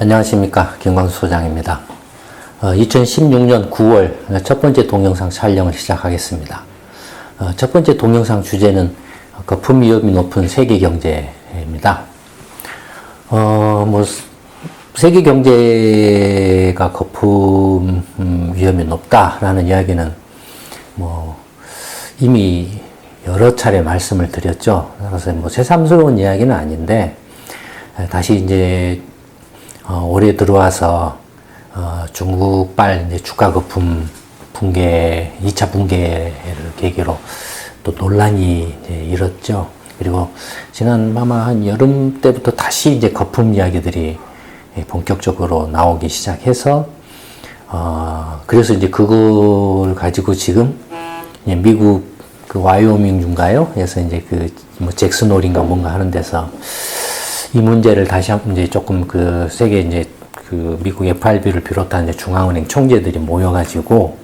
안녕하십니까, 김광수 소장입니다. 2016년 9월 첫 번째 동영상 촬영을 시작하겠습니다. 첫 번째 동영상 주제는 거품 위험이 높은 세계 경제입니다. 세계 경제가 거품 위험이 높다라는 이야기는 이미 여러 차례 말씀을 드렸죠. 그래서 새삼스러운 이야기는 아닌데, 다시 이제 올해 들어와서 중국발 이제 주가 거품 붕괴, 2차 붕괴를 계기로 또 논란이 이제 일었죠. 그리고 지난 아마 한 여름 때부터 다시 이제 거품 이야기들이 본격적으로 나오기 시작해서 그래서 이제 그걸 가지고 지금 미국 그 와이오밍주인가요? 그래서 이제 잭슨홀인가 뭔가 하는 데서 이 문제를 다시 한번 이제 조금 세계 이제 미국 FRB를 비롯한 이제 중앙은행 총재들이 모여가지고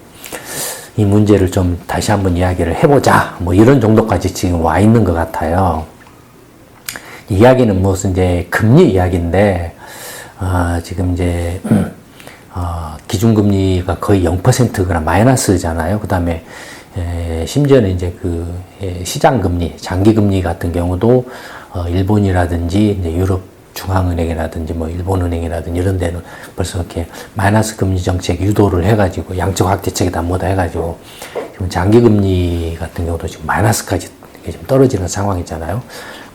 이 문제를 좀 다시 한번 이야기를 해보자. 이런 정도까지 지금 와 있는 것 같아요. 이야기는 무슨 이제 금리 이야기인데, 지금 이제, 기준금리가 거의 0%가 마이너스잖아요. 그 다음에, 심지어는 이제 시장금리, 장기금리 같은 경우도 일본이라든지 이제 유럽 중앙은행이라든지 일본은행이라든지 이런 데는 벌써 이렇게 마이너스 금리 정책 유도를 해가지고 양적 확대책이다 뭐다 해가지고 지금 장기금리 같은 경우도 지금 마이너스까지 지금 떨어지는 상황이잖아요.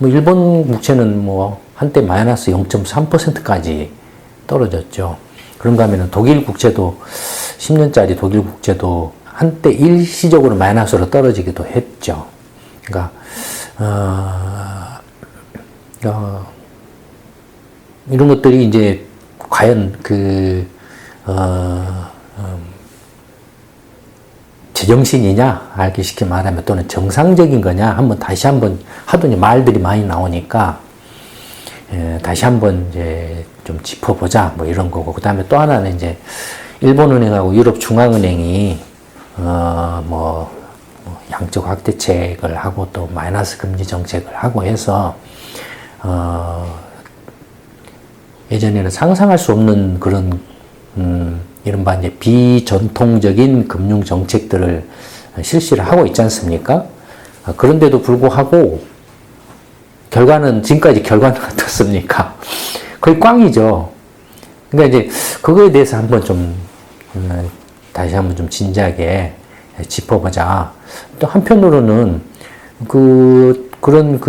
일본 국채는 한때 마이너스 0.3%까지 떨어졌죠. 그런가 하면은 독일 국채도 10년짜리 독일 국채도 한때 일시적으로 마이너스로 떨어지기도 했죠. 그러니까 이런 것들이 이제 과연 제정신이냐, 알기 쉽게 말하면, 또는 정상적인 거냐, 다시 한번 하더니 말들이 많이 나오니까, 다시 한번 이제 좀 짚어보자, 이런 거고. 그 다음에 또 하나는 이제, 일본은행하고 유럽 중앙은행이, 양적 확대책을 하고 또 마이너스 금리 정책을 하고 해서, 예전에는 상상할 수 없는 그런, 이른바 이제 비전통적인 금융 정책들을 실시를 하고 있지 않습니까? 그런데도 불구하고, 지금까지 결과는 어떻습니까? 거의 꽝이죠. 그러니까 이제, 그거에 대해서 다시 한번 좀 진지하게 짚어보자. 또 한편으로는, 그런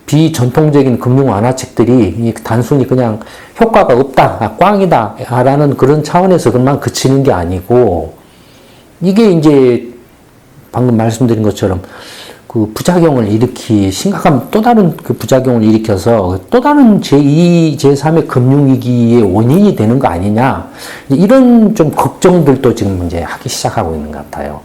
비전통적인 금융 완화책들이 단순히 그냥 효과가 없다, 꽝이다, 라는 그런 차원에서 그만 그치는 게 아니고, 이게 이제 방금 말씀드린 것처럼 부작용을 심각한 또 다른 부작용을 일으켜서 또 다른 제2, 제3의 금융위기의 원인이 되는 거 아니냐. 이런 좀 걱정들도 지금 이제 하기 시작하고 있는 것 같아요.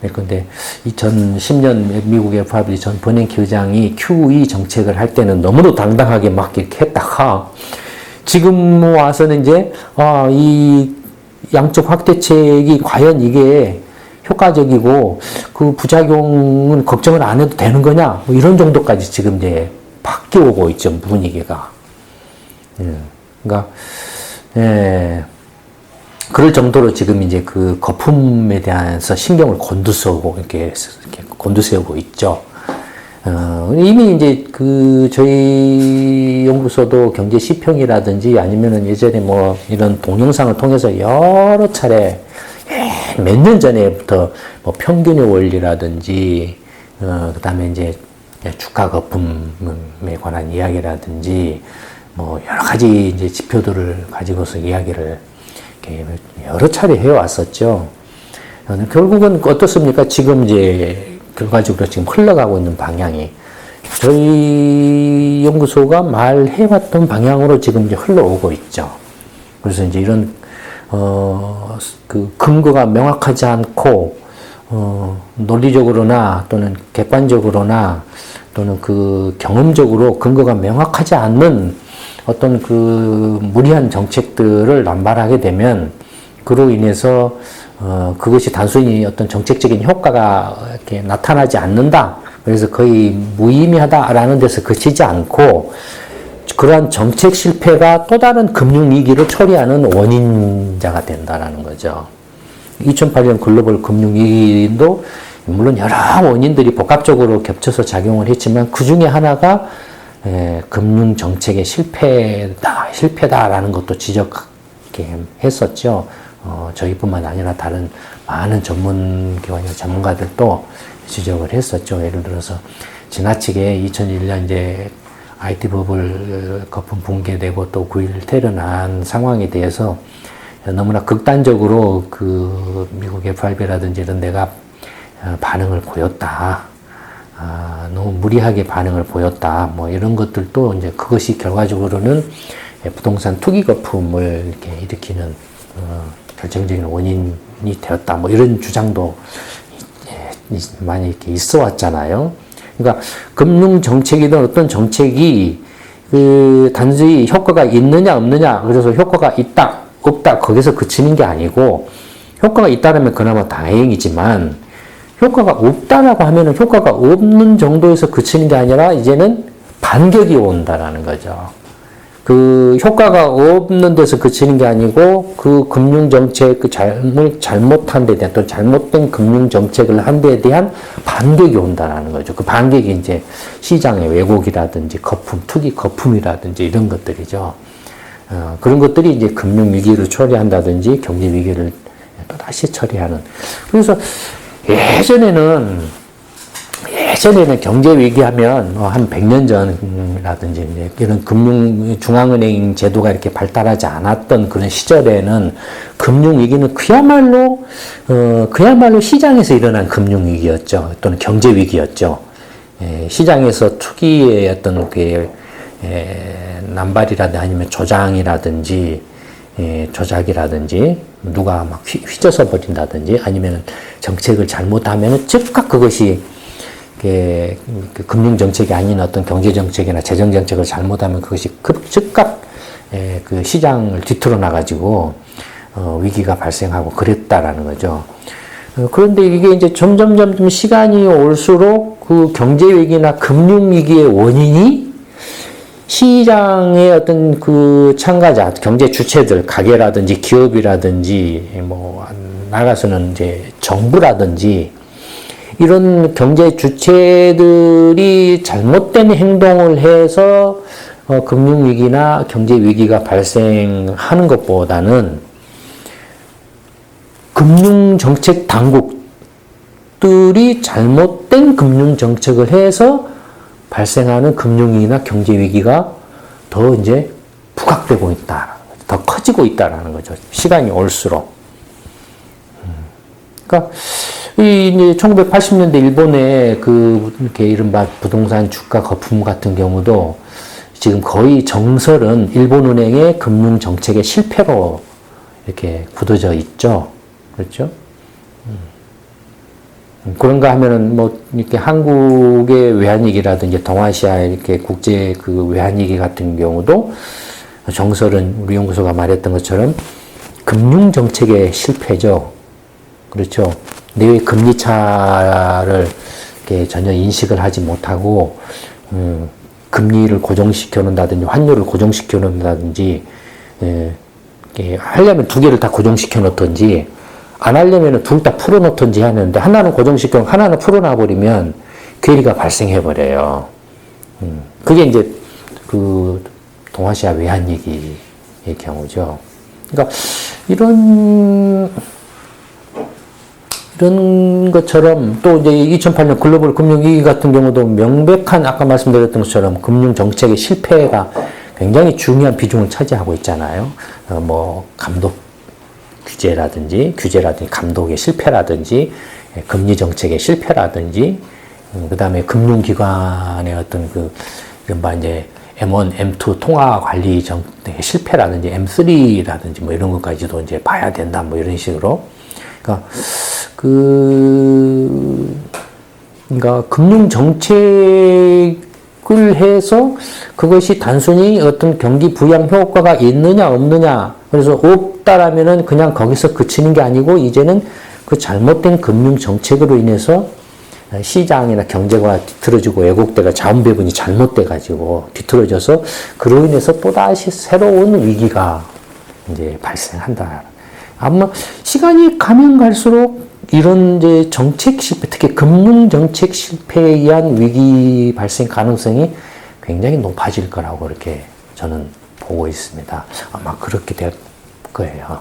그런데 2010년 미국의 FRB 전 버냉키 의장이 QE 정책을 할 때는 너무도 당당하게 막 이렇게 했다가 지금 와서는 이제 이 양적 확대책이 과연 이게 효과적이고 그 부작용은 걱정을 안 해도 되는 거냐, 이런 정도까지 지금 이제 바뀌어오고 있죠, 분위기가. 그러니까 그럴 정도로 지금 이제 거품에 대해서 신경을 이렇게 곤두세우고 있죠. 이미 이제 저희 연구소도 경제 시평이라든지 아니면은 예전에 이런 동영상을 통해서 여러 차례 몇 년 전에부터 평균의 원리라든지, 그 다음에 이제 주가 거품에 관한 이야기라든지, 여러 가지 이제 지표들을 가지고서 이야기를 여러 차례 해왔었죠. 결국은 어떻습니까? 지금 이제 결과적으로 지금 흘러가고 있는 방향이 저희 연구소가 말해왔던 방향으로 지금 이제 흘러오고 있죠. 그래서 이제 이런 근거가 명확하지 않고 논리적으로나 또는 객관적으로나 또는 경험적으로 근거가 명확하지 않는 어떤 무리한 정책들을 남발하게 되면 그로 인해서 그것이 단순히 어떤 정책적인 효과가 이렇게 나타나지 않는다. 그래서 거의 무의미하다라는 데서 그치지 않고 그러한 정책 실패가 또 다른 금융위기를 초래하는 원인자가 된다라는 거죠. 2008년 글로벌 금융위기도 물론 여러 원인들이 복합적으로 겹쳐서 작용을 했지만 그 중에 하나가 금융정책의 실패다라는 것도 지적했었죠. 저희뿐만 아니라 다른 많은 전문기관이나 전문가들도 지적을 했었죠. 예를 들어서 지나치게 2001년 이제 IT 버블 거품 붕괴되고 또 9.11 테러 난 상황에 대해서 너무나 극단적으로 그 미국 FRB라든지 이런 데가 반응을 보였다. 너무 무리하게 반응을 보였다. 뭐 이런 것들도 이제 그것이 결과적으로는 부동산 투기 거품을 이렇게 일으키는 결정적인 원인이 되었다. 뭐 이런 주장도 많이 이렇게 있어 왔잖아요. 그러니까 금융 정책이든 어떤 정책이 그 단순히 효과가 있느냐 없느냐 그래서 효과가 있다 없다 거기서 그치는 게 아니고 효과가 있다라면 그나마 다행이지만 효과가 없다라고 하면은 효과가 없는 정도에서 그치는 게 아니라 이제는 반격이 온다라는 거죠. 그 효과가 없는 데서 그치는 게 아니고 그 금융정책 그 잘못한 데 대한 또 잘못된 금융정책을 한 데에 대한 반격이 온다라는 거죠. 그 반격이 이제 시장의 왜곡이라든지 거품, 투기 거품이라든지 이런 것들이죠. 그런 것들이 이제 금융위기를 초래한다든지 경제위기를 또다시 처리하는. 그래서 예전에는 경제위기 하면 한 100년 전이라든지 이제 이런 중앙은행 제도가 이렇게 발달하지 않았던 그런 시절에는 금융위기는 그야말로 시장에서 일어난 금융위기였죠. 또는 경제위기였죠. 시장에서 투기의 어떤 남발이라든지 아니면 조장이라든지 조작이라든지 누가 막 휘저어 버린다든지 아니면 정책을 잘못하면 즉각 그것이 그 금융정책이 아닌 어떤 경제정책이나 재정정책을 잘못하면 그것이 즉각 그 시장을 뒤틀어 나가지고 위기가 발생하고 그랬다라는 거죠. 그런데 이게 이제 점점 시간이 올수록 그 경제위기나 금융위기의 원인이 시장의 어떤 그 참가자, 경제 주체들, 가게라든지 기업이라든지 뭐 나가서는 이제 정부라든지 이런 경제 주체들이 잘못된 행동을 해서 금융위기나 경제위기가 발생하는 것보다는 금융정책 당국들이 잘못된 금융정책을 해서 발생하는 금융위기나 경제위기가 더 이제 부각되고 있다. 더 커지고 있다라는 거죠. 시간이 올수록. 그러니까 이 1980년대 일본의 그 이렇게 이른바 부동산 주가 거품 같은 경우도 지금 거의 정설은 일본은행의 금융 정책의 실패로 이렇게 굳어져 있죠. 그렇죠? 그런가 하면은 뭐 이렇게 한국의 외환위기라든지 동아시아 이렇게 국제 그 외환위기 같은 경우도 정설은 우리 연구소가 말했던 것처럼 금융 정책의 실패죠. 그렇죠. 내외 금리 차를 이렇게 전혀 인식을 하지 못하고 금리를 고정시켜 놓는다든지 환율을 고정시켜 놓는다든지 하려면 두 개를 다 고정시켜 놓든지 안 하려면 둘 다 풀어 놓든지 하는데 하나는 고정시켜 하나는 풀어 놔 버리면 괴리가 발생해 버려요. 그게 이제 그 동아시아 외환위기의 경우죠. 그러니까 이런 것처럼 또 이제 2008년 글로벌 금융위기 같은 경우도 명백한 아까 말씀드렸던 것처럼 금융정책의 실패가 굉장히 중요한 비중을 차지하고 있잖아요. 뭐 감독 규제라든지 감독의 실패라든지 금리정책의 실패라든지 그 다음에 금융기관의 어떤 그 이른바 이제 M1, M2 통화관리 정책의 실패라든지 M3라든지 뭐 이런 것까지도 이제 봐야 된다 뭐 이런 식으로 그러니까 금융 정책을 해서 그것이 단순히 어떤 경기 부양 효과가 있느냐 없느냐 그래서 없다라면은 그냥 거기서 그치는 게 아니고 이제는 그 잘못된 금융 정책으로 인해서 시장이나 경제가 뒤틀어지고 왜곡돼가 자원 배분이 잘못돼가지고 뒤틀어져서 그로 인해서 또다시 새로운 위기가 이제 발생한다. 아마 시간이 가면 갈수록 이런 이제 정책 실패, 특히 금융 정책 실패에 의한 위기 발생 가능성이 굉장히 높아질 거라고 이렇게 저는 보고 있습니다. 아마 그렇게 될 거예요.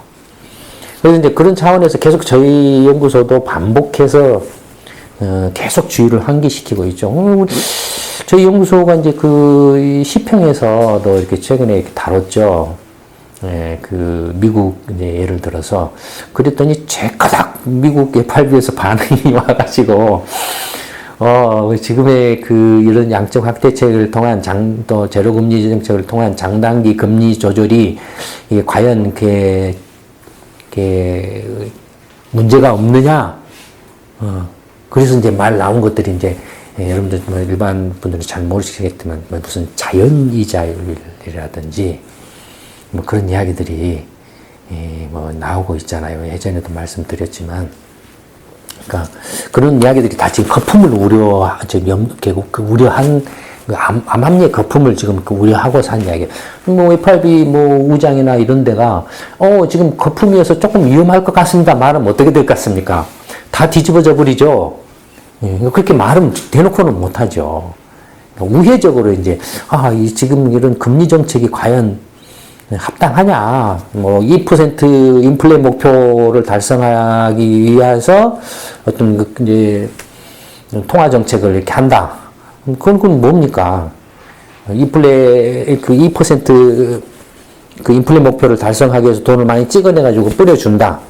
그래서 이제 그런 차원에서 계속 저희 연구소도 반복해서 계속 주의를 환기시키고 있죠. 저희 연구소가 이제 그 시평에서도 이렇게 최근에 이렇게 다뤘죠. 예, 그 미국 이제 예를 들어서 그랬더니 제가닥 미국 FRB에서 반응이 와가지고 지금의 그 이런 양적 확대책을 통한 또 제로금리 정책을 통한 장단기 금리 조절이 이게 과연 그게 문제가 없느냐? 그래서 이제 말 나온 것들이 이제 여러분들 뭐 일반 분들은 잘 모르시겠지만 무슨 자연이자율이라든지 뭐 그런 이야기들이 뭐 나오고 있잖아요. 예전에도 말씀드렸지만, 그러니까 그런 이야기들이 다 지금 거품을 우려한 암암리의 거품을 지금 우려하고 산 이야기. 뭐 FRB 뭐 우장이나 이런 데가 지금 거품이어서 조금 위험할 것 같습니다. 말하면 어떻게 될 것 같습니까? 다 뒤집어져 버리죠. 그렇게 말은 대놓고는 못하죠. 우회적으로 이제 지금 이런 금리 정책이 과연 합당하냐, 뭐 2% 인플레 목표를 달성하기 위해서 어떤 이제 통화 정책을 이렇게 한다. 그건 뭡니까? 인플레 그 2% 그 인플레 목표를 달성하기 위해서 돈을 많이 찍어내 가지고 뿌려준다.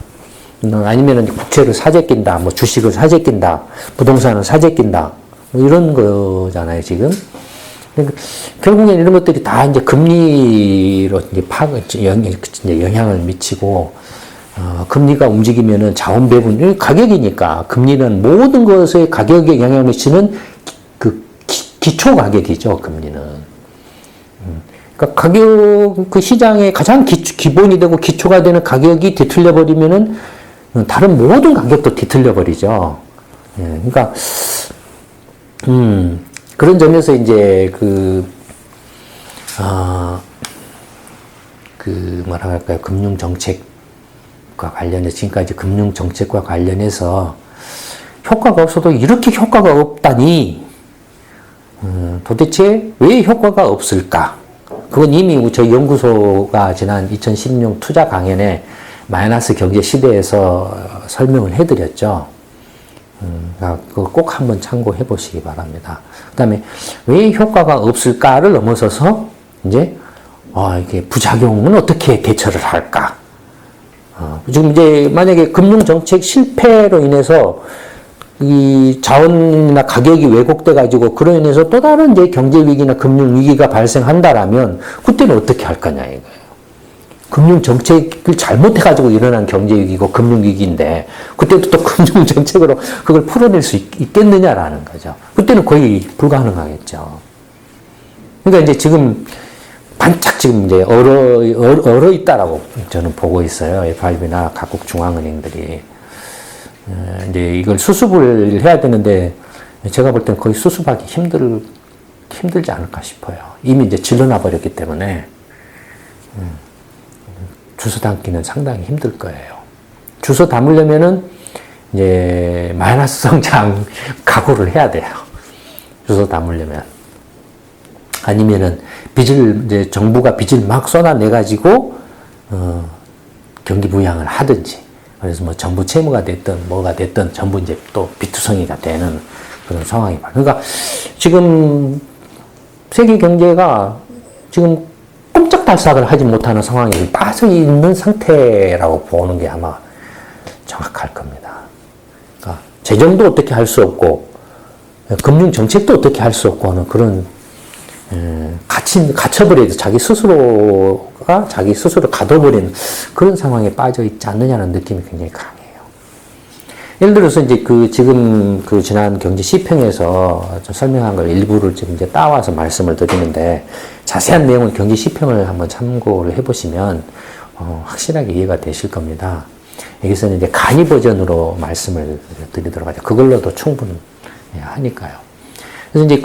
아니면은 국채를 사재 낀다, 뭐 주식을 사재 낀다, 부동산을 사재 낀다, 뭐 이런 거잖아요 지금. 그러니까 결국엔 이런 것들이 다 이제 금리로 이제 영향을 미치고, 금리가 움직이면은 자원 배분, 가격이니까 금리는 모든 것에 가격에 영향을 미치는 그 기초 가격이죠, 금리는. 그러니까 가격, 그 시장의 가장 기본이 되고 기초가 되는 가격이 뒤틀려 버리면은 다른 모든 가격도 뒤틀려 버리죠. 예, 그러니까, 그런 점에서 이제 뭐라 할까요? 금융정책과 관련해서, 지금까지 금융정책과 관련해서 효과가 없어도 이렇게 효과가 없다니, 도대체 왜 효과가 없을까? 그건 이미 저희 연구소가 지난 2016 투자 강연에 마이너스 경제 시대에서 설명을 해드렸죠. 그거 꼭 한번 참고해 보시기 바랍니다. 그 다음에 왜 효과가 없을까를 넘어서서 이제 이게 부작용은 어떻게 대처를 할까? 지금 이제 만약에 금융정책 실패로 인해서 이 자원이나 가격이 왜곡돼 가지고 그로 인해서 또 다른 이제 경제 위기나 금융 위기가 발생한다라면 그때는 어떻게 할 거냐 이거예요. 금융 정책을 잘못해 가지고 일어난 경제 위기고 금융 위기인데 그때도 또 금융 정책으로 그걸 풀어낼 수 있겠느냐라는 거죠. 그때는 거의 불가능하겠죠. 그러니까 이제 지금 반짝 지금 이제 얼어 있다라고 저는 보고 있어요. FRB나 각국 중앙은행들이. 이제 이걸 수습을 해야 되는데 제가 볼 때는 거의 수습하기 힘들지 않을까 싶어요. 이미 이제 질러놔 버렸기 때문에 주워 담기는 상당히 힘들 거예요. 주워 담으려면은 이제 마이너스 성장 각오를 해야 돼요. 주워 담으려면. 아니면은 이제 정부가 빚을 막 쏟아내 가지고 경기 부양을 하든지. 그래서 뭐 정부 채무가 됐든 뭐가 됐든 전부 이제 또 비투성이가 되는 그런 상황이 발생. 그러니까 지금 세계 경제가 지금 꼼짝달싹을 하지 못하는 상황에 빠져 있는 상태라고 보는 게 아마 정확할 겁니다. 그러니까 재정도 어떻게 할 수 없고 금융 정책도 어떻게 할 수 없고 하는 그런 갇혀버려도 자기 스스로가 자기 스스로 가둬버리는 그런 상황에 빠져 있지 않느냐는 느낌이 굉장히 강해요. 예를 들어서 이제 지금 지난 경제 시평에서 좀 설명한 걸 일부를 지금 이제 따와서 말씀을 드리는데 자세한 내용은 경제 시평을 한번 참고를 해보시면 확실하게 이해가 되실 겁니다. 여기서는 이제 간이 버전으로 말씀을 드리도록 하죠. 그걸로도 충분히 하니까요. 그래서 이제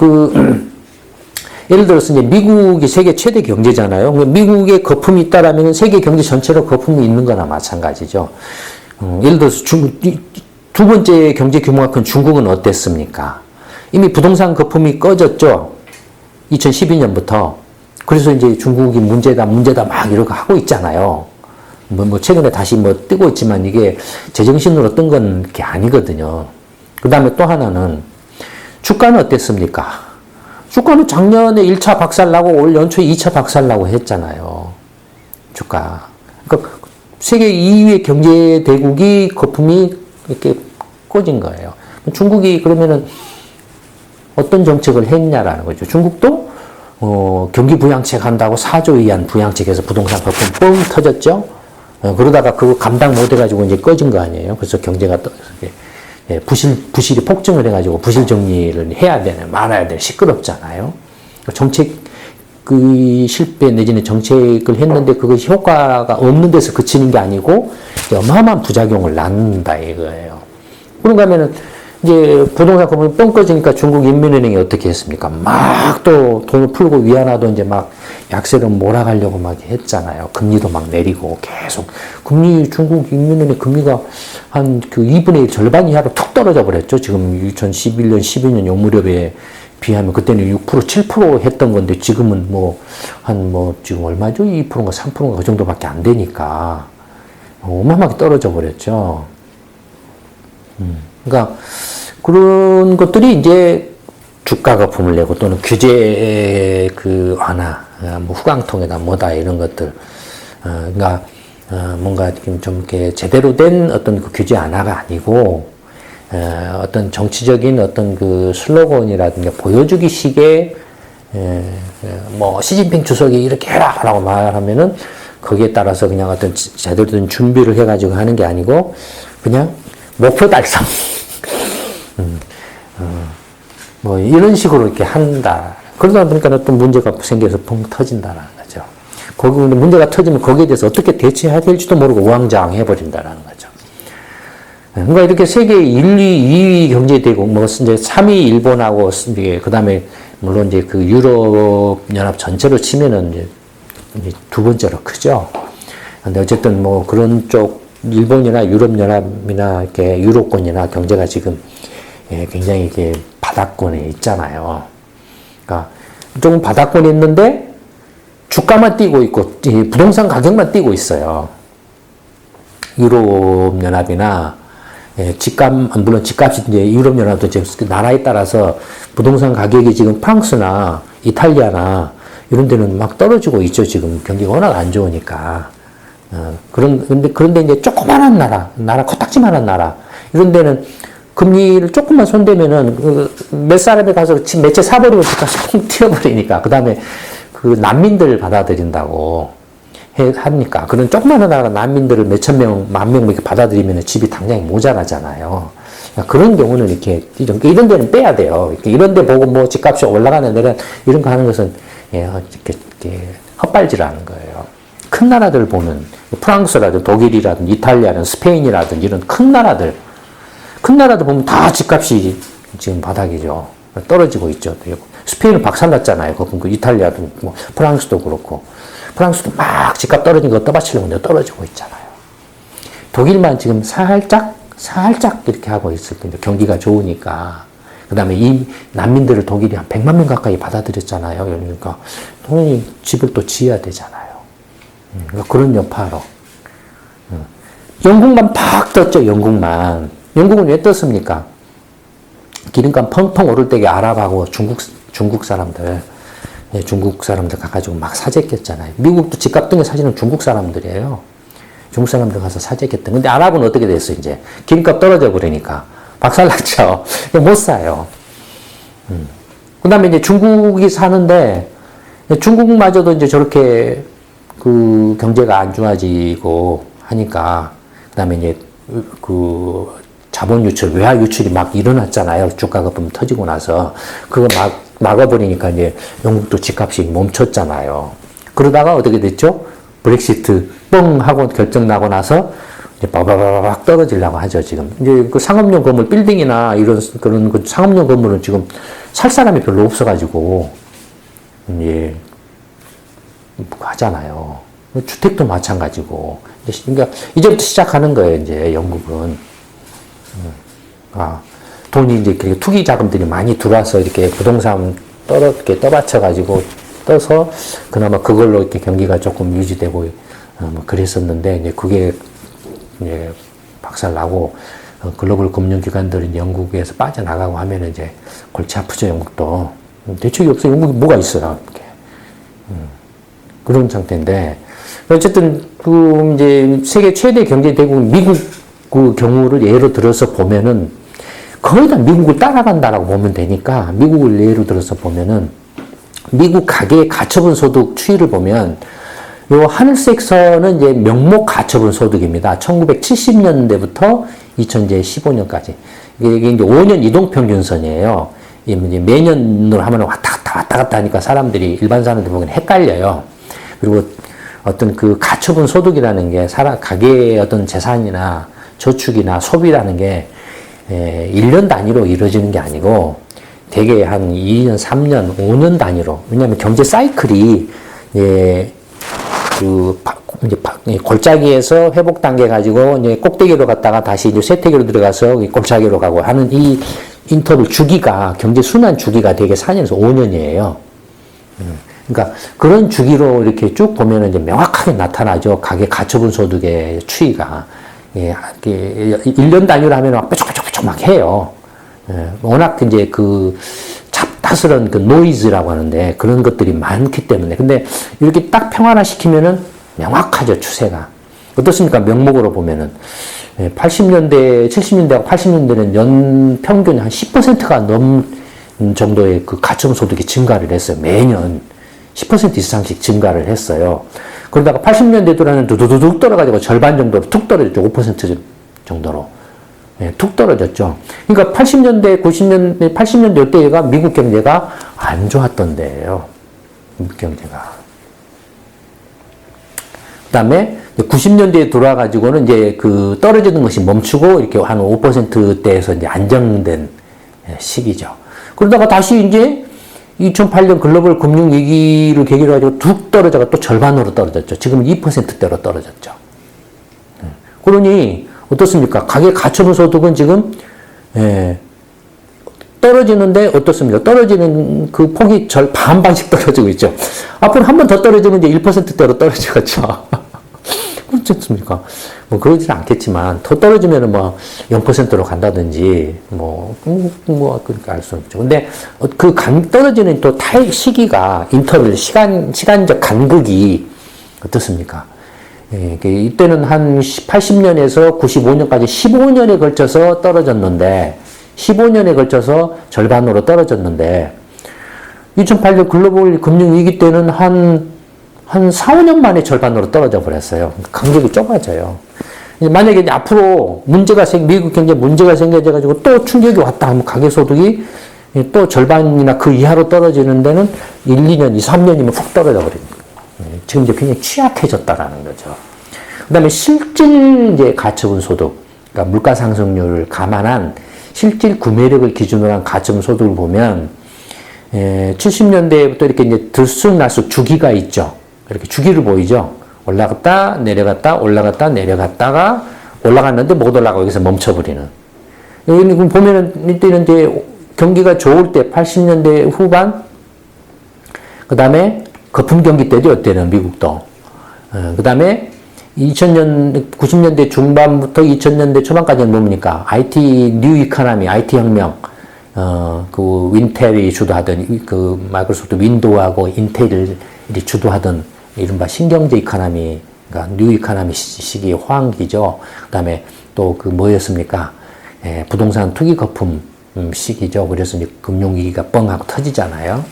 예를 들어서 이제 미국이 세계 최대 경제잖아요. 미국에 거품이 있다라면 세계 경제 전체로 거품이 있는 거나 마찬가지죠. 예를 들어서 두 번째 경제 규모가 큰 중국은 어땠습니까? 이미 부동산 거품이 꺼졌죠. 2012년부터. 그래서 이제 중국이 문제다 막 이러고 하고 있잖아요. 최근에 다시 뜨고 있지만 이게 제정신으로 뜬 건 게 아니거든요. 그 다음에 또 하나는 주가는 어땠습니까? 주가는 작년에 1차 박살나고 올 연초에 2차 박살나고 했잖아요. 주가. 그러니까 세계 2위의 경제 대국이 거품이 이렇게 꺼진 거예요. 중국이 그러면은 어떤 정책을 했냐라는 거죠. 중국도 경기 부양책 한다고 4조 위안 부양책에서 부동산 거품 뻥 터졌죠. 그러다가 그거 감당 못 해가지고 이제 꺼진 거 아니에요. 그래서 경제가 부실이 폭증을 해가지고 부실 정리를 해야 되는, 말아야 되는, 시끄럽잖아요. 정책, 실패 내지는 정책을 했는데 그것이 효과가 없는 데서 그치는 게 아니고 어마어마한 부작용을 낳는다 이거예요. 그런가 하면은 이제 부동산 거품이 뻥 꺼지니까 중국 인민은행이 어떻게 했습니까? 막 또 돈을 풀고 위안화도 이제 막 약세로 몰아가려고 막 했잖아요. 금리도 막 내리고 계속. 중국 인민은행 금리가 한 2분의 1 절반 이하로 툭 떨어져 버렸죠. 지금 2011년, 12년 요 무렵에 비하면 그때는 6%, 7% 했던 건데 지금은 지금 얼마죠? 2%인가 3%인가 그 정도밖에 안 되니까 어마어마하게 떨어져 버렸죠. 그러니까 그런 것들이 이제 주가 거품을 내고 또는 규제 완화, 후광통에다 뭐다 이런 것들, 그러니까 뭔가 좀 이렇게 제대로 된 어떤 규제 완화가 아니고 어떤 정치적인 어떤 슬로건이라든가 보여주기식의 시진핑 주석이 이렇게 해라라고 말하면은 거기에 따라서 그냥 어떤 제대로 된 준비를 해가지고 하는 게 아니고 그냥 목표 달성. 이런 식으로 이렇게 한다. 그러다 보니까 어떤 문제가 생겨서 펑 터진다라는 거죠. 거기 문제가 터지면 거기에 대해서 어떻게 대처해야 될지도 모르고 우왕좌왕 해버린다라는 거죠. 그러니까 이렇게 세계 1, 2, 2위 경제대국, 이제 3위 일본하고, 그 다음에, 물론 이제 유럽 연합 전체로 치면은 이제 두 번째로 크죠. 근데 어쨌든 그런 쪽, 일본이나 유럽 연합이나 이렇게 유로권이나 경제가 지금 굉장히 이게 바닥권에 있잖아요. 그러니까 조금 바닥권에 있는데 주가만 뛰고 있고 부동산 가격만 뛰고 있어요. 유럽 연합이나 물론 집값이 이제 유럽 연합도 지금 나라에 따라서 부동산 가격이 지금 프랑스나 이탈리아나 이런 데는 막 떨어지고 있죠. 지금 경기가 워낙 안 좋으니까. 그런데 이제 조그만한 나라, 코딱지만한 나라, 이런 데는 금리를 조금만 손대면은, 몇 사람이 가서 몇 채 사버리면 집값이 펑 튀어버리니까, 그 다음에 난민들을 받아들인다고 하니까, 그런 조그만한 나라가 난민들을 몇천 명, 만 명 이렇게 받아들이면 집이 당장이 모자라잖아요. 그러니까 그런 경우는 이런 데는 빼야 돼요. 이런 데 보고 집값이 올라가는 데는 이런 거 하는 것은, 이렇게 헛발질하는 거예요. 큰 나라들 보면 프랑스라든 독일이라든 이탈리아든 스페인이라든 이런 큰 나라들 보면 다 집값이 지금 바닥이죠. 떨어지고 있죠. 스페인은 박살났잖아요. 이탈리아도 프랑스도 그렇고 프랑스도 막 집값 떨어진 거 떠받치려고 떨어지고 있잖아요. 독일만 지금 살짝 이렇게 하고 있을 텐데 경기가 좋으니까. 그 다음에 이 난민들을 독일이 한 100만 명 가까이 받아들였잖아요. 그러니까 당연히 집을 또 지어야 되잖아요. 그런 여파로. 영국만 팍 떴죠, 영국만. 영국은 왜 떴습니까? 기름값 펑펑 오를 때에 아랍하고 중국 사람들 가가지고 막 사재꼈잖아요. 미국도 집값 뜬 게 사실은 중국 사람들이에요. 중국 사람들 가서 사재꼈던. 근데 아랍은 어떻게 됐어, 이제? 기름값 떨어져 버리니까. 박살났죠. 못 사요. 그 다음에 이제 중국이 사는데, 중국마저도 이제 저렇게 경제가 안 좋아지고 하니까, 그 다음에 이제 자본 유출, 외화 유출이 막 일어났잖아요. 주가 거품 터지고 나서. 그거 막아버리니까 이제 영국도 집값이 멈췄잖아요. 그러다가 어떻게 됐죠? 브렉시트 뻥 하고 결정 나고 나서 바바바박 떨어지려고 하죠, 지금. 이제 그 상업용 건물, 빌딩이나 그런 그 상업용 건물은 지금 살 사람이 별로 없어가지고, 이제, 하잖아요. 주택도 마찬가지고. 그러니까 이제부터 시작하는 거예요, 이제 영국은. 돈이 이제 투기 자금들이 많이 들어와서 이렇게 부동산 이렇게 떠받쳐가지고 떠서 그나마 그걸로 이렇게 경기가 조금 유지되고, 뭐 그랬었는데, 이제 그게 이제 박살나고, 글로벌 금융기관들이 영국에서 빠져나가고 하면 이제 골치 아프죠, 영국도. 대책이 없어. 영국이 뭐가 있어요, 이렇게. 그런 상태인데, 어쨌든, 이제 세계 최대 경제 대국 미국 그 경우를 예로 들어서 보면은 거의 다 미국을 따라간다라고 보면 되니까, 미국을 예로 들어서 보면은 미국 가계의 가처분 소득 추이를 보면 요 하늘색 선은 이제 명목 가처분 소득입니다. 1970년대부터 2015년까지. 이게 이제 5년 이동평균선이에요. 이제 매년으로 하면 왔다 갔다 하니까 사람들이, 일반 사람들 보기엔 헷갈려요. 그리고 어떤 그 가처분 소득이라는 게 가계의 어떤 재산이나 저축이나 소비라는 게 1년 단위로 이루어지는 게 아니고 대개 한 2년, 3년, 5년 단위로. 왜냐하면 경제 사이클이 이제 골짜기에서 회복 단계 가지고 이제 꼭대기로 갔다가 다시 이제 쇠퇴기로 들어가서 골짜기로 가고 하는 이 인터벌 주기가, 경제 순환 주기가 되게 4년에서 5년이에요. 그러니까 그런 주기로 이렇게 쭉 보면 이제 명확하게 나타나죠. 가계 가처분 소득의 추이가. 1년 단위로 하면 막 뾰족뾰족 막 해요. 워낙 이제 그 잡다스런 그 노이즈라고 하는데 그런 것들이 많기 때문에. 근데 이렇게 딱 평화화시키면은 명확하죠, 추세가. 어떻습니까? 명목으로 보면은. 80년대, 70년대하고 80년대는 연 평균 한 10%가 넘는 정도의 그 가처분 소득이 증가를 했어요. 매년 10% 이상씩 증가를 했어요. 그러다가 80년대 들어는 두두둑 떨어가지고 절반 정도로 툭 떨어졌죠. 5% 정도로. 툭 떨어졌죠. 그러니까 80년대, 90년대, 80년대 이때가 미국 경제가 안 좋았던 데예요. 미국 경제가. 그 다음에 90년대에 돌아가지고는 이제 그 떨어지는 것이 멈추고 이렇게 한 5%대에서 이제 안정된 시기죠. 그러다가 다시 이제 2008년 글로벌 금융위기를 계기로 가지고 툭 떨어져가 또 절반으로 떨어졌죠. 지금 2%대로 떨어졌죠. 그러니 어떻습니까? 가계 가처분 소득은 지금 떨어지는데 어떻습니까? 떨어지는 그 폭이 반반씩 떨어지고 있죠. 앞으로 한 번 더 떨어지면 이제 1%대로 떨어지겠죠. 그렇지 않습니까? 뭐 그러진 않겠지만 더 떨어지면은 뭐 0%로 간다든지 그러니까 알 수 없죠. 근데 그 떨어지는 또 시기가 인터벌 시간적 간극이 어떻습니까? 이때는 한 80년에서 95년까지 15년에 걸쳐서 떨어졌는데 15년에 걸쳐서 절반으로 떨어졌는데 2008년 글로벌 금융위기 때는 한 4, 5년 만에 절반으로 떨어져 버렸어요. 간격이 좁아져요. 만약에 이제 앞으로 미국 경제 문제가 생겨져가지고 또 충격이 왔다 하면 가계소득이 또 절반이나 그 이하로 떨어지는 데는 1, 2년, 2, 3년이면 훅 떨어져 버립니다. 지금 이제 굉장히 취약해졌다라는 거죠. 그 다음에 실질 이제 가처분 소득, 그러니까 물가 상승률을 감안한 실질 구매력을 기준으로 한 가처분 소득을 보면 70년대부터 이렇게 이제 들쑥날쑥 주기가 있죠. 이렇게 주기를 보이죠. 올라갔다 내려갔다 올라갔다 내려갔다가 올라갔는데 못 올라가고 여기서 멈춰버리는. 여기 보면은 이때는 이제 경기가 좋을 때 80년대 후반, 그 다음에 거품 경기 때죠. 이때는 미국도. 그 다음에 90년대 중반부터 2000년대 초반까지는 뭡니까? IT 뉴 이코노미, IT 혁명. 그 윈텔이 주도하던 그 마이크로소프트 윈도우하고 인텔이 주도하던 이른바 신경제 이코노미, 그러니까 뉴 이코노미 시기 호황기죠. 그다음에 또 그 뭐였습니까? 부동산 투기 거품 시기죠. 그래서 이제 금융위기가 뻥하고 터지잖아요.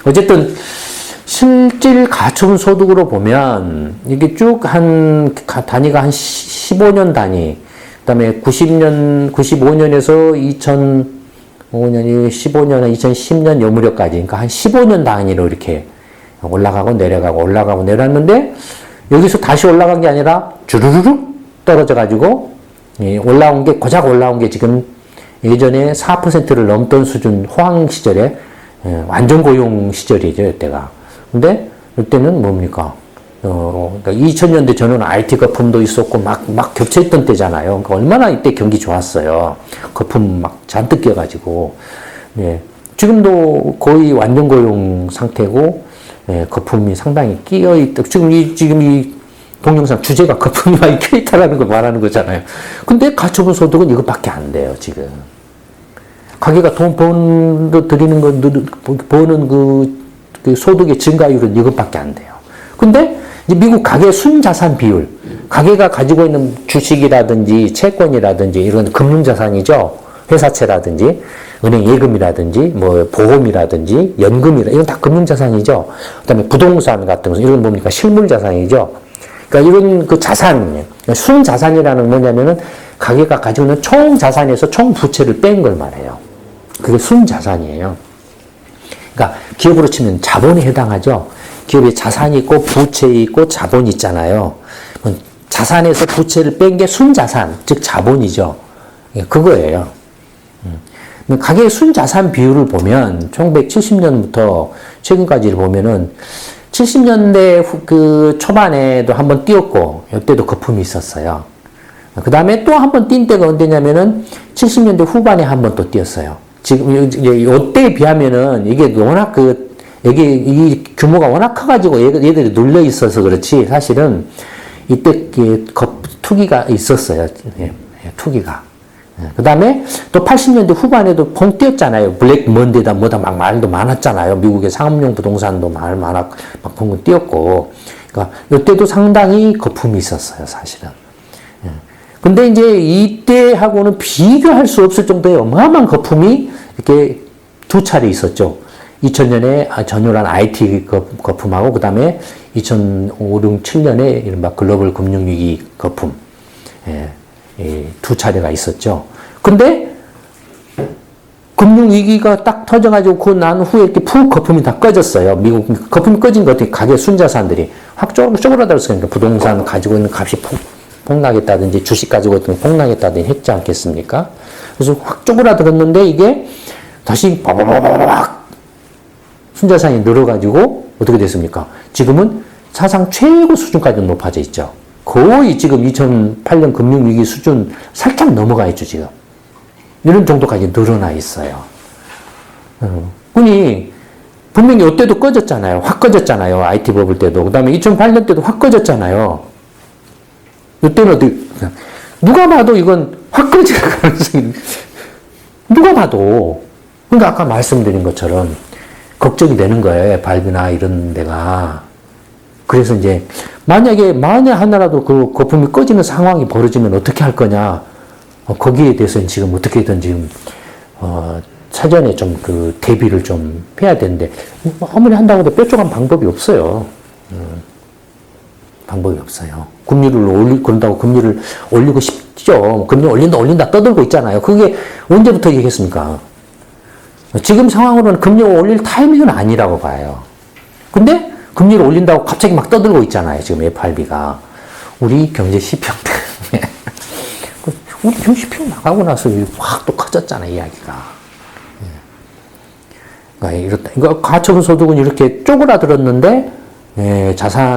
어쨌든 실질 가처분 소득으로 보면 이게 쭉 단위가 한 15년 단위, 그다음에 95년에서 2005년이 15년, 2010년 요 무렵까지, 그러니까 한 15년 단위로 이렇게 올라가고 내려가고 올라가고 내려갔는데 여기서 다시 올라간 게 아니라 주르륵 떨어져가지고, 올라온 게, 고작 올라온 게 지금 예전에 4%를 넘던 수준, 호황 시절에, 완전 고용 시절이죠, 이때가. 근데, 이때는 뭡니까? 그러니까 2000년대 전후는 IT 거품도 있었고, 막 겹쳐있던 때잖아요. 그러니까 얼마나 이때 경기 좋았어요. 거품 막 잔뜩 껴가지고. 예. 지금도 거의 완전 고용 상태고, 예, 거품이 상당히 끼어있다. 지금 이 동영상 주제가 거품이 많이 껴있다라는 걸 말하는 거잖아요. 근데 가처분 소득은 이것밖에 안 돼요, 지금. 가게가 드리는 거, 버는 그 소득의 증가율은 이것밖에 안 돼요. 근데 이제 미국 가계 순자산 비율, 가계가 가지고 있는 주식이라든지 채권이라든지 이런 금융자산이죠. 회사채라든지 은행 예금이라든지 뭐 보험이라든지 연금이라 이건 다 금융자산이죠. 그다음에 부동산 같은 거 이런 뭡니까 실물자산이죠. 그러니까 이런 그 자산, 순자산이라는 뭐냐면은 가계가 가지고 있는 총 자산에서 총 부채를 뺀 걸 말해요. 그게 순자산이에요. 그러니까 기업으로 치면 자본에 해당하죠. 기업에 자산이 있고 부채 있고 자본이 있잖아요. 자산에서 부채를 뺀 게 순자산, 즉 자본이죠. 그거예요. 가계의 순자산 비율을 보면 1970년부터 최근까지를 보면은 70년대 그 초반에도 한번 뛰었고 이때도 거품이 있었어요. 그 다음에 또 한번 뛴 때가 언제냐면은 70년대 후반에 한번 또 뛰었어요. 지금 이때에 비하면은 이게 워낙 여기 이 규모가 워낙 커가지고 얘들이 눌려 있어서 그렇지 사실은 이때 투기가 있었어요. 예, 투기가. 그 다음에 또 80년대 후반에도 펑 뛰었잖아요. 블랙 먼데이다 뭐다 막 말도 많았잖아요. 미국의 상업용 부동산도 막 펑 뛰었고. 그러니까 이때도 상당히 거품이 있었어요, 사실은. 근데 이제 이때하고는 비교할 수 없을 정도의 어마어마한 거품이 이렇게 두 차례 있었죠. 2000년에 전후한 IT 거품하고 그 다음에 2005, 6, 7년에 이른바 글로벌 금융위기 거품. 두 차례가 있었죠. 근데 금융위기가 딱 터져가지고 그 난 후에 이렇게 푹 거품이 다 꺼졌어요. 미국 거품이 꺼진 것 같아요. 가계 순자산들이 확 쪼그라들었으니까 그러니까 부동산 가지고 있는 값이 폭락했다든지 주식 가지고 있는 폭락했다든지 했지 않겠습니까? 그래서 확 쪼그라들었는데 이게 다시 바바바바박 순자산이 늘어가지고 어떻게 됐습니까? 지금은 사상 최고 수준까지 높아져 있죠. 거의 지금 2008년 금융위기 수준 살짝 넘어가 있죠, 지금. 이런 정도까지 늘어나 있어요. 분이 분명히 이때도 꺼졌잖아요. 확 꺼졌잖아요. IT 버블 때도. 그 다음에 2008년 때도 확 꺼졌잖아요. 이때는 어떻게, 누가 봐도 이건 확 꺼질 가능성이, 누가 봐도. 그러니까 아까 말씀드린 것처럼 걱정이 되는 거예요. 발비나 이런 데가. 그래서 이제 만약에 하나라도 그 거품이 꺼지는 상황이 벌어지면 어떻게 할 거냐. 거기에 대해서는 지금 어떻게든 지금 사전에 좀 그 대비를 좀 해야 되는데 아무리 한다고 해도 뾰족한 방법이 없어요. 방법이 없어요. 그런다고 금리를 올리고 싶죠. 금리 올린다 떠들고 있잖아요. 그게 언제부터 얘기했습니까? 지금 상황으로는 금리 올릴 타이밍은 아니라고 봐요. 근데 금리를 올린다고 갑자기 막 떠들고 있잖아요. 지금 FRB가. 우리 경제 지표 때문에. 우리 경제 지표 나가고 나서 확 또 커졌잖아요. 이야기가. 그러니까 이렇다. 그러니까 가처분 소득은 이렇게 쪼그라들었는데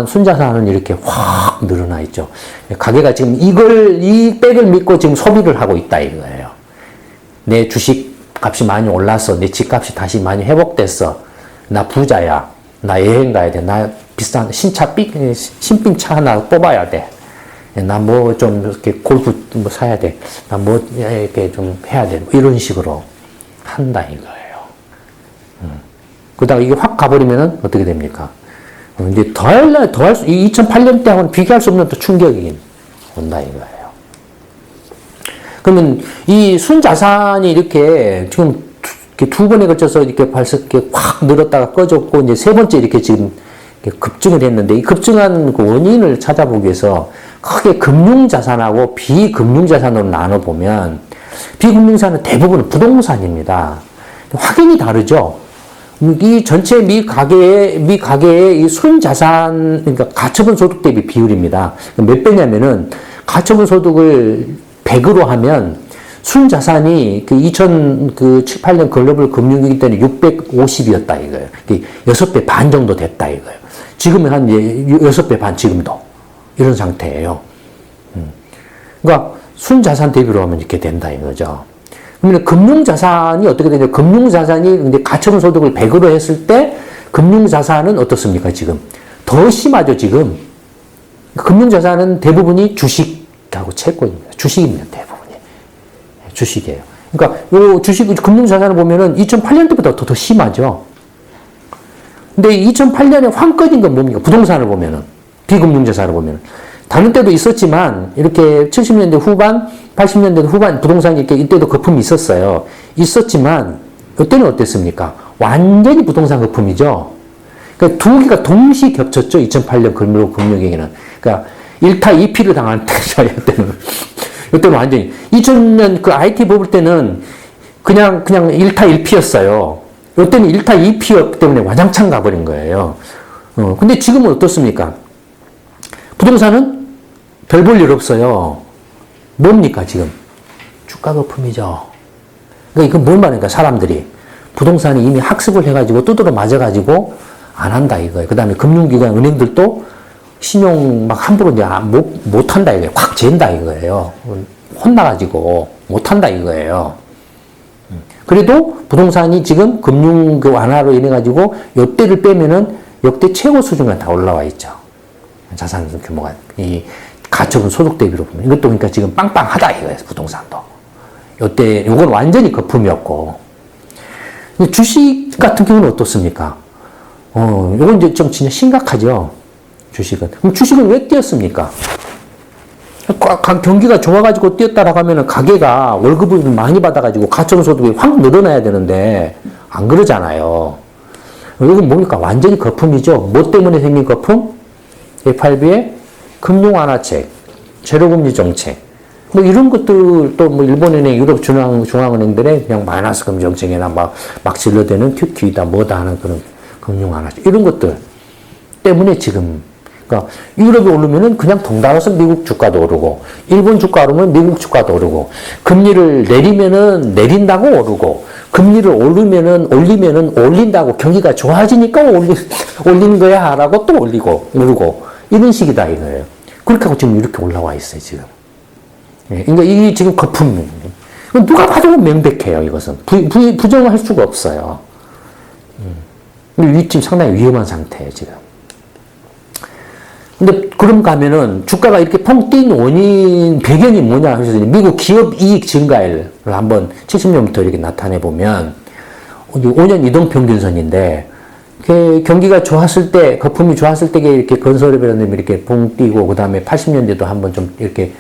순자산은 이렇게 확 늘어나 있죠. 가게가 지금 이 백을 믿고 지금 소비를 하고 있다 이거예요. 내 주식 값이 많이 올랐어. 내 집값이 다시 많이 회복됐어. 나 부자야. 나 여행 가야 돼. 나 비싼 신빙 차 하나 뽑아야 돼. 나 뭐 좀 이렇게 골프 뭐 사야 돼. 나 뭐 이렇게 좀 해야 돼. 이런 식으로 한다 이거예요. 그러다가 이게 확 가버리면은 어떻게 됩니까? 이제 이 2008년 때하고는 비교할 수 없는 또 충격이 온다 이거예요. 그러면 이 순자산이 이렇게 지금 두 번에 걸쳐서 이렇게 확 늘었다가 꺼졌고, 이제 세 번째 이렇게 지금 급증을 했는데, 이 급증한 그 원인을 찾아보기 위해서 크게 금융자산하고 비금융자산으로 나눠보면, 비금융자산은 대부분 부동산입니다. 확연히 다르죠? 이 전체 미 가계의 이 순자산, 그러니까 가처분 소득 대비 비율입니다. 몇 배냐면은, 가처분 소득을 100으로 하면 순자산이 그 2007, 8년 글로벌 금융위기 때는 650이었다 이거예요. 6배 반 정도 됐다 이거예요. 지금은 한 6배 반 지금도 이런 상태예요. 그러니까 순자산 대비로 하면 이렇게 된다 이거죠. 그러면 금융자산이 어떻게 되냐? 금융자산이 이제 가처분 소득을 100으로 했을 때 금융자산은 어떻습니까 지금? 더 심하죠 지금. 금융자산은 대부분이 주식하고 채권입니다. 주식입니다 대부분이. 주식이에요. 그러니까 요 주식 금융자산을 보면은 2008년 때보다 더 심하죠. 근데 2008년에 확 꺼진 건 뭡니까? 부동산을 보면은 비금융자산을 보면은 다른 때도 있었지만 이렇게 70년대 후반, 80년대 후반 부동산이 이렇게 이때도 거품이 있었어요. 있었지만 이때는 어땠습니까? 완전히 부동산 거품이죠. 그러니까 두 개가 동시 겹쳤죠. 2008년 금융위기는. 그러니까 1타 2피를 당하는 때죠. 이때는 완전히 2000년 그 IT 버블 때는 그냥 1타 1피였어요. 이때는 1타 2피였기 때문에 와장창 가버린 거예요. 근데 지금은 어떻습니까? 부동산은 별 볼 일 없어요. 뭡니까, 지금? 주가 거품이죠. 그러니까 이건 뭘 말하니까, 사람들이. 부동산이 이미 학습을 해가지고, 두드러 맞아가지고, 안 한다, 이거예요. 그 다음에 금융기관, 은행들도 신용 막 함부로 이제 못 한다, 이거예요. 확 잰다, 이거예요. 혼나가지고, 못 한다, 이거예요. 그래도 부동산이 지금 금융 완화로 인해가지고, 요때를 빼면은 역대 최고 수준에 다 올라와 있죠. 자산 규모가, 이 가처분 소득 대비로 보면. 이것도 그러니까 지금 빵빵하다 이거예요, 부동산도. 요때, 요건 완전히 거품이었고. 주식 같은 경우는 어떻습니까? 요건 이제 좀 진짜 심각하죠. 주식은. 그럼 주식은 왜 뛰었습니까? 경기가 좋아가지고 뛰었다라고 하면은 가게가 월급을 많이 받아가지고 가처분 소득이 확 늘어나야 되는데, 안 그러잖아요. 이건 뭡니까? 완전히 거품이죠. 뭐 때문에 생긴 거품? FRB의 금융 완화책, 제로금리 정책, 뭐 이런 것들 또 뭐 일본은행, 유럽 중앙은행들의 그냥 마이너스 금리 정책이나 막 질러대는 QQ이다 뭐다 하는 그런 금융 완화책 이런 것들 때문에 지금 그러니까 유럽이 오르면은 그냥 덩달아서 미국 주가도 오르고 일본 주가 오르면 미국 주가도 오르고 금리를 내리면은 내린다고 오르고 금리를 올리면은 올린다고 경기가 좋아지니까 올리는 거야라고 또 올리고 오르고 이런 식이다 이거예요. 그렇게 하고 지금 이렇게 올라와 있어요 지금. 그러니까 이게 지금 거품. 누가 봐도 명백해요 이것은. 부정할 수가 없어요. 지금 상당히 위험한 상태예요 지금. 근데 그럼 가면은 주가가 이렇게 펑 뛴 원인 배경이 뭐냐 하셔서 미국 기업 이익 증가율을 한번 70년부터 이렇게 나타내 보면 5년 이동평균선인데 경기가 좋았을 때 거품이 좋았을 때 이렇게 건설업이라는 이렇게 붕 뛰고 그 다음에 80년대도 한번 좀 이렇게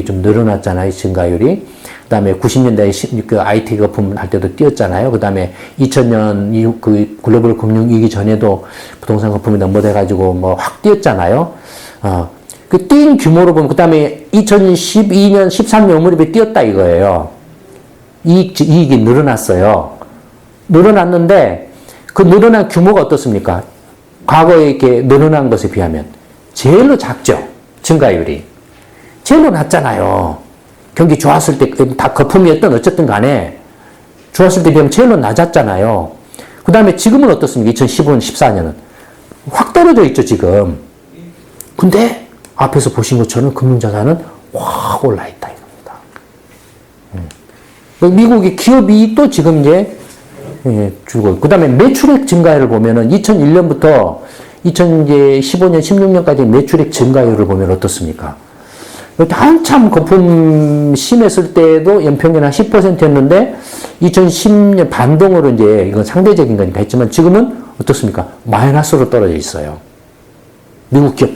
좀 늘어났잖아요 증가율이. 그 다음에 90년대에 그 IT 거품 할 때도 뛰었잖아요. 그 다음에 2000년 이후 그 글로벌 금융위기 전에도 부동산 거품이 넘어돼가지고 뭐 확 뛰었잖아요. 그 뛴 규모로 보면 그 다음에 2012년, 13년 무렵에 뛰었다 이거예요. 이익이 늘어났어요. 늘어났는데 그 늘어난 규모가 어떻습니까? 과거에 이렇게 늘어난 것에 비하면 제일로 작죠. 증가율이. 제일로 낮잖아요. 경기 좋았을 때 다 거품이었던 어쨌든 간에 좋았을 때 비하면 제일로 낮았잖아요. 그 다음에 지금은 어떻습니까? 2015년, 14년은. 확 떨어져 있죠, 지금. 근데 앞에서 보신 것처럼 금융자산은 확 올라있다, 이겁니다. 미국의 기업이 또 지금 이제 줄고. 그 다음에 매출액 증가율을 보면은 2001년부터 2015년, 16년까지 매출액 증가율을 보면 어떻습니까? 한참 거품 심했을 때도 연평균 한 10%였는데 2010년 반동으로 이제 이건 상대적인 거니까 했지만 지금은 어떻습니까? 마이너스로 떨어져 있어요. 미국 기업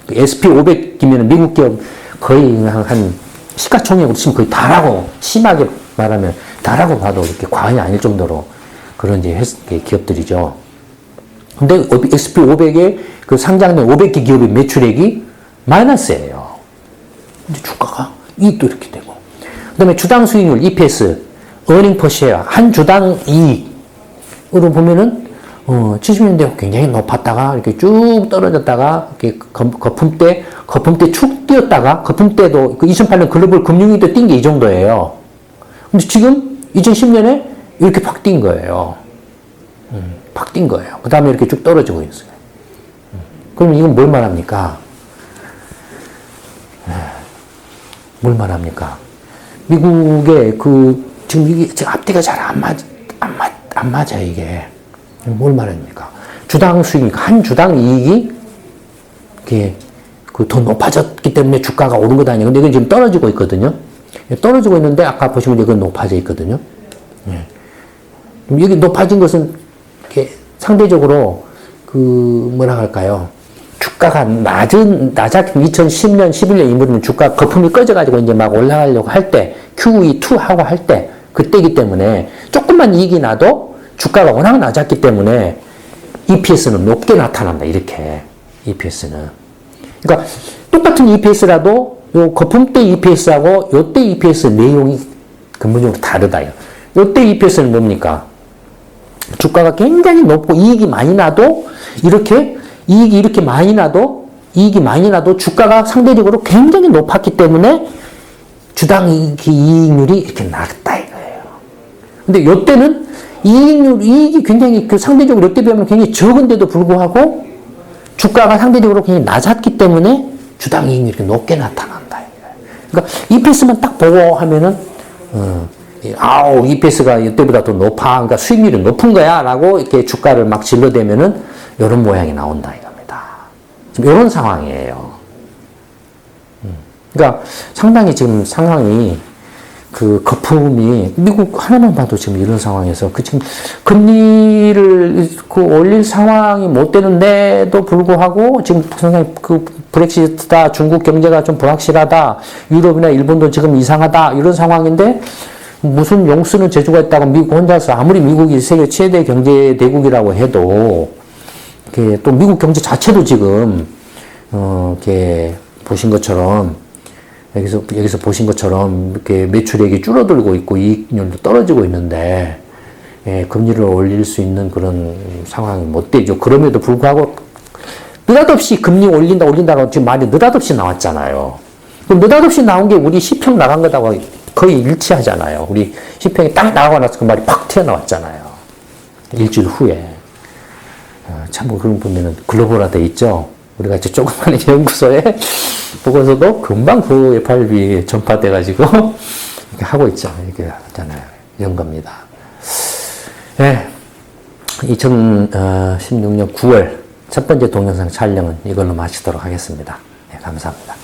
SP500이면 미국 기업 거의 한 시가총액으로 치면 거의 다라고 심하게 말하면 다라고 봐도 이렇게 과언이 아닐 정도로 그런 이제 기업들이죠. 근데 SP500의 그 상장된 500개 기업의 매출액이 마이너스예요. 근데 주가가 이익도 이렇게 되고. 그 다음에 주당 수익률, EPS, earning per share, 한 주당 이익으로 보면은, 70년대 굉장히 높았다가 이렇게 쭉 떨어졌다가 이렇게 거품대 축 뛰었다가 거품대도 그 2008년 글로벌 금융위기 때 뛴 게 이 정도예요. 근데 지금 2010년에 이렇게 팍 뛴 거예요. 팍 뛴 거예요. 그 다음에 이렇게 쭉 떨어지고 있어요. 그럼 이건 뭘 말합니까? 뭘 말합니까? 미국의 지금 이게 앞뒤가 잘 안 맞아, 이게. 뭘 말합니까? 주당 수익, 한 주당 이익이, 더 높아졌기 때문에 주가가 오른 것 아니에요. 근데 이건 지금 떨어지고 있거든요. 떨어지고 있는데, 아까 보시면 이건 높아져 있거든요. 여기 높아진 것은, 이렇게 상대적으로, 뭐라 할까요? 주가가 낮은 2010년, 11년 이후로는 주가 거품이 꺼져가지고 이제 막 올라가려고 할 때, QE2 하고 할 때, 그때이기 때문에 조금만 이익이 나도 주가가 워낙 낮았기 때문에 EPS는 높게 나타난다, 이렇게. EPS는. 그러니까 똑같은 EPS라도 요 거품 때 EPS하고 요 때 EPS 내용이 근본적으로 다르다. 요 때 EPS는 뭡니까? 주가가 굉장히 높고 이익이 많이 나도 이익이 많이 나도 주가가 상대적으로 굉장히 높았기 때문에 주당 이익률이 이렇게 낮다 이거예요. 근데 요때는 이익이 굉장히 상대적으로 요때 비하면 굉장히 적은데도 불구하고 주가가 상대적으로 굉장히 낮았기 때문에 주당 이익률이 이렇게 높게 나타난다 이거예요. 그러니까 EPS만 딱 보고 하면은 EPS가 이때보다 더 높아. 그러니까 수익률이 높은 거야. 라고 이렇게 주가를 막 질러대면은 이런 모양이 나온다 이겁니다. 지금 이런 상황이에요. 그러니까 상당히 지금 상황이 거품이 미국 하나만 봐도 지금 이런 상황에서 지금 금리를 올릴 상황이 못 되는데도 불구하고 지금 상당히 브렉시트다, 중국 경제가 좀 불확실하다, 유럽이나 일본도 지금 이상하다 이런 상황인데 무슨 용쓰는 재주가 있다고 미국 혼자서 아무리 미국이 세계 최대 경제 대국이라고 해도 또 미국 경제 자체도 지금 이렇게 보신 것처럼 여기서 보신 것처럼 이렇게 매출액이 줄어들고 있고 이익률도 떨어지고 있는데 금리를 올릴 수 있는 그런 상황이 못 되죠. 그럼에도 불구하고 느닷없이 금리 올린다고 지금 말이 느닷없이 나왔잖아요. 느닷없이 나온 게 우리 시평 나간 거다고 거의 일치하잖아요. 우리 시평이 딱 나가고 나서 그 말이 팍 튀어나왔잖아요. 일주일 후에. 참 그런 보면은 글로벌화돼 있죠. 우리가 이제 조그마한 연구소에 보고서도 금방 FRB 전파돼가지고 이렇게 하고 있죠. 이렇게 하잖아요. 이런 겁니다. 네. 2016년 9월 첫 번째 동영상 촬영은 이걸로 마치도록 하겠습니다. 네, 감사합니다.